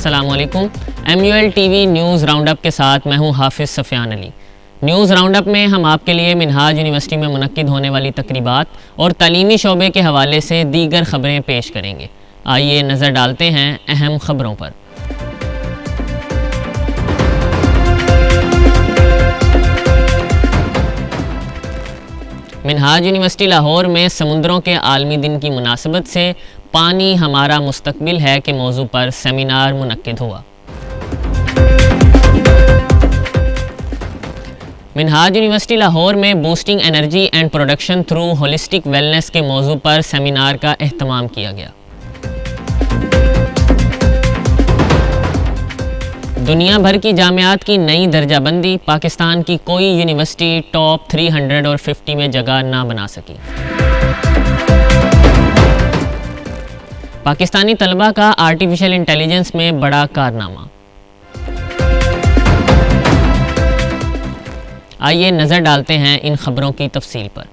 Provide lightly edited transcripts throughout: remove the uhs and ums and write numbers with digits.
السلام علیکم۔ MUL TV news round up کے ساتھ میں ہوں حافظ سفیان علی۔ نیوز راؤنڈ اپ میں ہم آپ کے لیے منہاج یونیورسٹی میں منعقد ہونے والی تقریبات اور تعلیمی شعبے کے حوالے سے دیگر خبریں پیش کریں گے۔ آئیے نظر ڈالتے ہیں اہم خبروں پر۔ منہاج یونیورسٹی لاہور میں سمندروں کے عالمی دن کی مناسبت سے پانی ہمارا مستقبل ہے کے موضوع پر سیمینار منعقد ہوا۔ منہاج یونیورسٹی لاہور میں boosting energy and production through holistic wellness کے موضوع پر سیمینار کا اہتمام کیا گیا۔ دنیا بھر کی جامعات کی نئی درجہ بندی، پاکستان کی کوئی یونیورسٹی ٹاپ 350 میں جگہ نہ بنا سکی۔ پاکستانی طلبہ کا آرٹیفیشل انٹیلیجنس میں بڑا کارنامہ۔ آئیے نظر ڈالتے ہیں ان خبروں کی تفصیل پر۔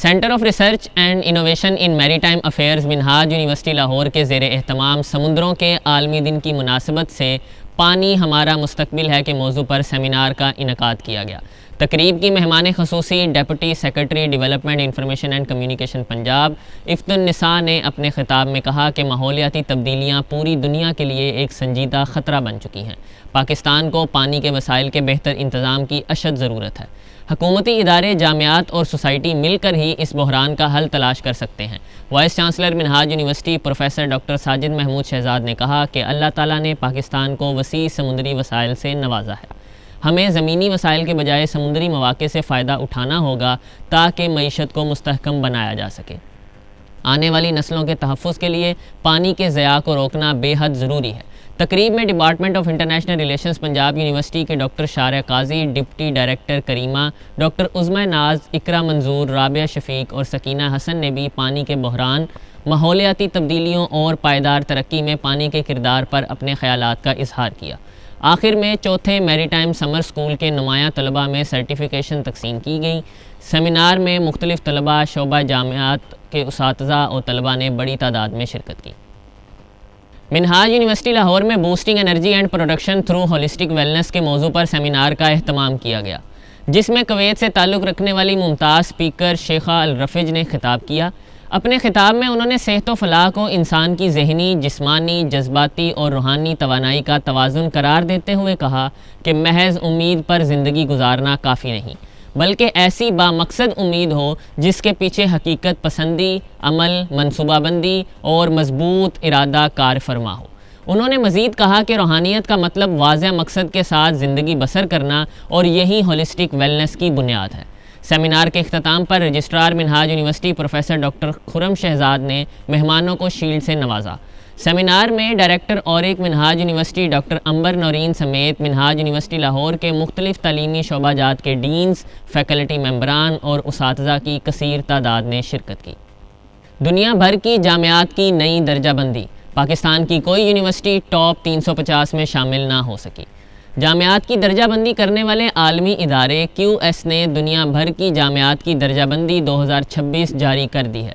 Centre of research and innovation in maritime affairs Minhaj university Lahore کے زیر اہتمام سمندروں کے عالمی دن کی مناسبت سے پانی ہمارا مستقبل ہے کے موضوع پر سیمینار کا انعقاد کیا گیا۔ تقریب کی مہمان خصوصی deputy secretary development information and communication Punjab Iftan un-Nisa نے اپنے خطاب میں کہا کہ ماحولیاتی تبدیلیاں پوری دنیا کے لیے ایک سنجیدہ خطرہ بن چکی ہیں۔ پاکستان کو پانی کے وسائل کے بہتر انتظام کی اشد ضرورت ہے۔ حکومتی ادارے، جامعات اور سوسائٹی مل کر ہی اس بحران کا حل تلاش کر سکتے ہیں۔ Vice chancellor Minhaj university professor doctor Sajid Mahmood Shahzad نے کہا کہ اللہ تعالیٰ نے پاکستان کو وسیع سمندری وسائل سے نوازا ہے۔ ہمیں زمینی وسائل کے بجائے سمندری مواقع سے فائدہ اٹھانا ہوگا تاکہ معیشت کو مستحکم بنایا جا سکے۔ آنے والی نسلوں کے تحفظ کے لیے پانی کے ضیاع کو روکنا بے حد ضروری ہے۔ تقریب میں department of international relations Punjab university کے ڈاکٹر شارع قاضی، ڈپٹی ڈائریکٹر کریمہ، ڈاکٹر عظمی ناز، اقرا منظور، رابعہ شفیق اور سکینہ حسن نے بھی پانی کے بحران، ماحولیاتی تبدیلیوں اور پائیدار ترقی میں پانی کے کردار پر اپنے خیالات کا اظہار کیا۔ آخر میں چوتھے میری ٹائم سمر سکول کے نمایاں طلباء میں سرٹیفیکیشن تقسیم کی گئی۔ سیمینار میں مختلف طلباء، شعبہ جامعات کے اساتذہ اور طلباء نے بڑی تعداد میں شرکت کی۔ منہاج یونیورسٹی لاہور میں boosting energy and production through holistic wellness کے موضوع پر سیمینار کا اہتمام کیا گیا، جس میں کویت سے تعلق رکھنے والی ممتاز اسپیکر شیخہ الرفج نے خطاب کیا۔ اپنے خطاب میں انہوں نے صحت و فلاح کو انسان کی ذہنی، جسمانی، جذباتی اور روحانی توانائی کا توازن قرار دیتے ہوئے کہا کہ محض امید پر زندگی گزارنا کافی نہیں، بلکہ ایسی بامقصد امید ہو جس کے پیچھے حقیقت پسندی، عمل، منصوبہ بندی اور مضبوط ارادہ کار فرما ہو۔ انہوں نے مزید کہا کہ روحانیت کا مطلب واضح مقصد کے ساتھ زندگی بسر کرنا اور یہی ہولسٹک ویلنس کی بنیاد ہے۔ سیمینار کے اختتام پر رجسٹرار منہاج یونیورسٹی پروفیسر ڈاکٹر خرم شہزاد نے مہمانوں کو شیلڈ سے نوازا۔ سیمینار میں ڈائریکٹر اورک منہاج یونیورسٹی ڈاکٹر امبر نورین سمیت منہاج یونیورسٹی لاہور کے مختلف تعلیمی شعبہ جات کے ڈینز، فیکلٹی ممبران اور اساتذہ کی کثیر تعداد نے شرکت کی۔ دنیا بھر کی جامعات کی نئی درجہ بندی، پاکستان کی کوئی یونیورسٹی ٹاپ 350 میں شامل نہ ہو سکی۔ جامعات کی درجہ بندی کرنے والے عالمی ادارے QS نے دنیا بھر کی جامعات کی درجہ بندی 2026 جاری کر دی ہے،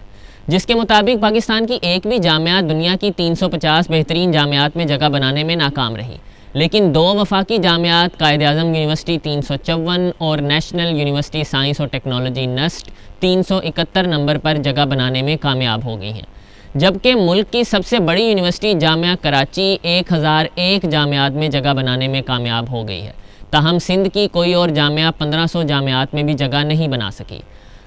جس کے مطابق پاکستان کی ایک بھی جامعہ دنیا کی 350 بہترین جامعات میں جگہ بنانے میں ناکام رہی، لیکن 2 وفاقی جامعات قائد اعظم یونیورسٹی 354 اور نیشنل یونیورسٹی سائنس اور ٹیکنالوجی NUST 371 نمبر پر جگہ بنانے میں کامیاب ہو گئی ہیں، جبکہ ملک کی سب سے بڑی یونیورسٹی جامعہ کراچی 1001 جامعات میں جگہ بنانے میں کامیاب ہو گئی ہے۔ تاہم سندھ کی کوئی اور جامعہ 1500 جامعات میں بھی جگہ نہیں بنا سکی۔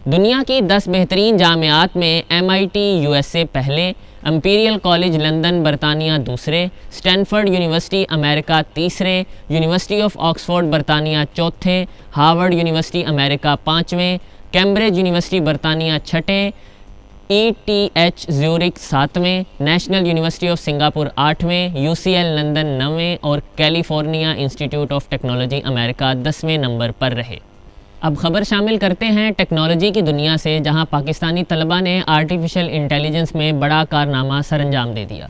دنیا کی 10 بہترین جامعات میں MIT USA پہلے، امپیریل کالج لندن برطانیہ دوسرے، اسٹینفورڈ یونیورسٹی امریکہ تیسرے، یونیورسٹی آف آکسفورڈ برطانیہ چوتھے، ہارورڈ یونیورسٹی امریکہ 5ویں، کیمبرج یونیورسٹی برطانیہ چھٹے، ETH زیورک 7ویں، نیشنل یونیورسٹی آف سنگاپور 8ویں، UCL لندن 9ویں اور کیلیفورنیا انسٹیٹیوٹ آف ٹیکنالوجی امریکہ 10ویں نمبر پر رہے۔ اب خبر شامل کرتے ہیں ٹیکنالوجی کی دنیا سے، جہاں پاکستانی طلباء نے آرٹیفیشل انٹیلیجنس میں بڑا کارنامہ سر انجام دے دیا۔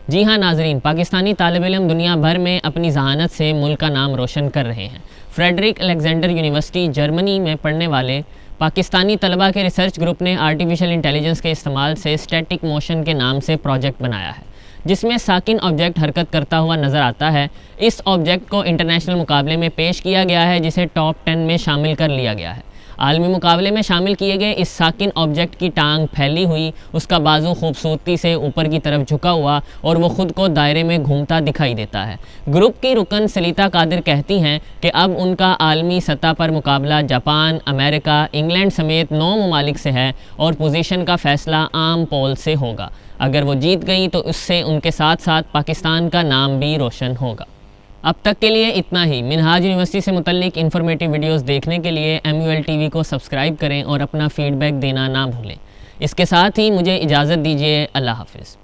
جی ہاں ناظرین، پاکستانی طالب علم دنیا بھر میں اپنی ذہانت سے ملک کا نام روشن کر رہے ہیں۔ فریڈرک الیگزینڈر یونیورسٹی جرمنی میں پڑھنے والے پاکستانی طلباء کے ریسرچ گروپ نے آرٹیفیشل انٹیلیجنس کے استعمال سے اسٹیٹک موشن کے نام سے پروجیکٹ بنایا ہے۔ جس میں ساکن آبجیکٹ حرکت کرتا ہوا نظر آتا ہے۔ اس آبجیکٹ کو انٹرنیشنل مقابلے میں پیش کیا گیا ہے جسے ٹاپ 10 میں شامل کر لیا گیا ہے۔ عالمی مقابلے میں شامل کیے گئے اس ساکن آبجیکٹ کی ٹانگ پھیلی ہوئی، اس کا بازو خوبصورتی سے اوپر کی طرف جھکا ہوا اور وہ خود کو دائرے میں گھومتا دکھائی دیتا ہے۔ گروپ کی رکن سلیتا قادر کہتی ہیں کہ اب ان کا عالمی سطح پر مقابلہ جاپان، امریکہ، انگلینڈ سمیت 9 ممالک سے ہے اور پوزیشن کا فیصلہ عام پول سے ہوگا۔ اگر وہ جیت گئیں تو اس سے ان کے ساتھ ساتھ پاکستان کا نام بھی روشن ہوگا۔ اب تک کے لیے اتنا ہی۔ منہاج یونیورسٹی سے متعلق انفارمیٹیو ویڈیوز دیکھنے کے لیے MUL TV کو سبسکرائب کریں اور اپنا فیڈ بیک دینا نہ بھولیں۔ اس کے ساتھ ہی مجھے اجازت دیجیے۔ اللہ حافظ۔